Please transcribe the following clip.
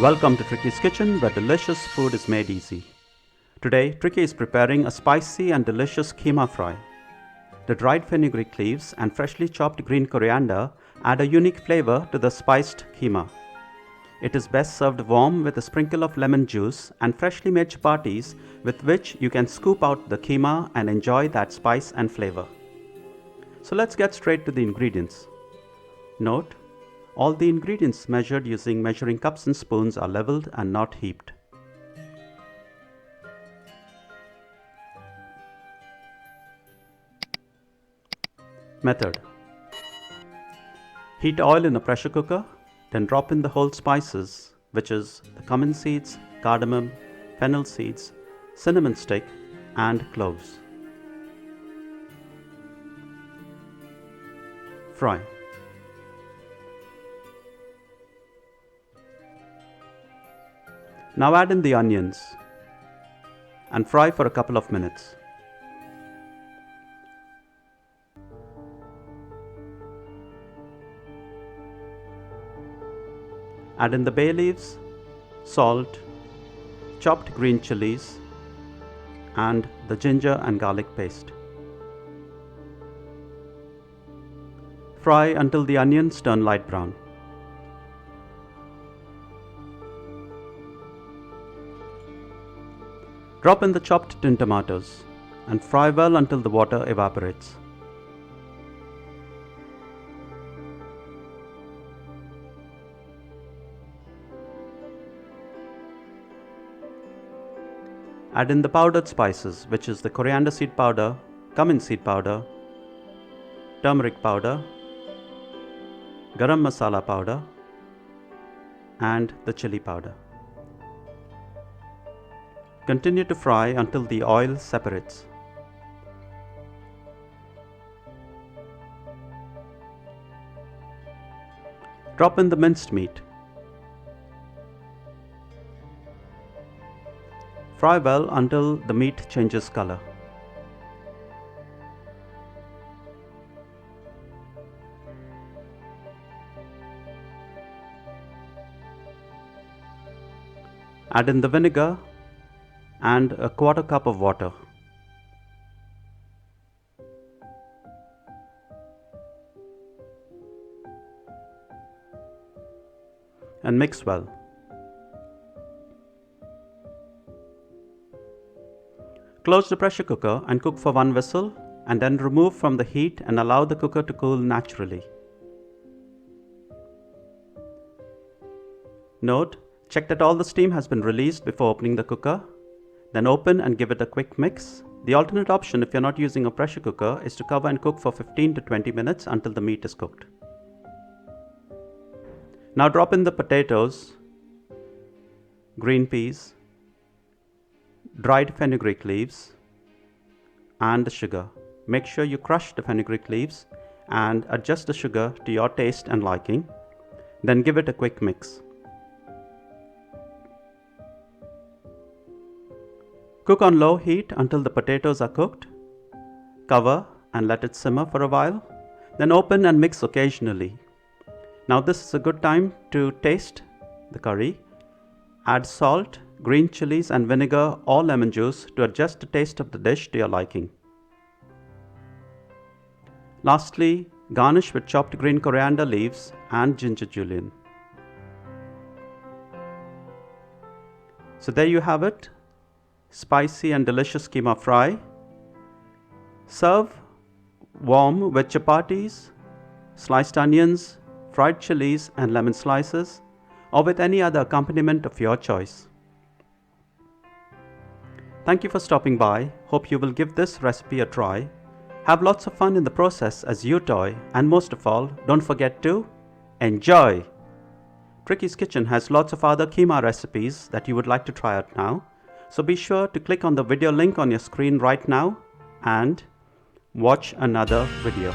Welcome to Tricky's Kitchen, where delicious food is made easy. Today, Tricky is preparing a spicy and delicious Keema fry. The dried fenugreek leaves and freshly chopped green coriander add a unique flavor to the spiced Keema. It is best served warm with a sprinkle of lemon juice and freshly made chapatis with which you can scoop out the Keema and enjoy that spice and flavor. So let's get straight to the ingredients. Note: all the ingredients measured using measuring cups and spoons are leveled and not heaped. Method: heat oil in a pressure cooker, then drop in the whole spices, which is the Cumin Seeds, Cardamom, Fennel Seeds, cinnamon stick and cloves. Fry. Now add in the onions and fry for a couple of minutes. Add in the bay leaves, salt, chopped green chillies, and the ginger and garlic paste. Fry until the onions turn light brown. Drop in the chopped tin tomatoes and fry well until the water evaporates. Add in the powdered spices, which is the coriander seed powder, cumin seed powder, turmeric powder, garam masala powder, and the chilli powder. Continue to fry until the oil separates. Drop in the minced meat. Fry well until the meat changes color. Add in the vinegar and a quarter cup of water. And mix well. Close the pressure cooker and cook for one whistle, and then remove from the heat and allow the cooker to cool naturally. Note: check that all the steam has been released before opening the cooker. Then open and give it a quick mix. The alternate option, if you're not using a pressure cooker, is to cover and cook for 15 to 20 minutes until the meat is cooked. Now drop in the potatoes, green peas, dried fenugreek leaves, and the sugar. Make sure you crush the fenugreek leaves and adjust the sugar to your taste and liking. Then give it a quick mix. Cook on low heat until the potatoes are cooked. Cover and let it simmer for a while. Then open and mix occasionally. Now this is a good time to taste the curry. Add salt, green chilies and vinegar or lemon juice to adjust the taste of the dish to your liking. Lastly, garnish with chopped green coriander leaves and ginger julienne. So there you have it. Spicy and delicious Keema fry. Serve warm with chapatis, sliced onions, fried chilies and lemon slices, or with any other accompaniment of your choice. Thank you for stopping by. Hope you will give this recipe a try. Have lots of fun in the process as you toy, and most of all, don't forget to enjoy! Tricky's Kitchen has lots of other Keema recipes that you would like to try out now. So be sure to click on the video link on your screen right now and watch another video.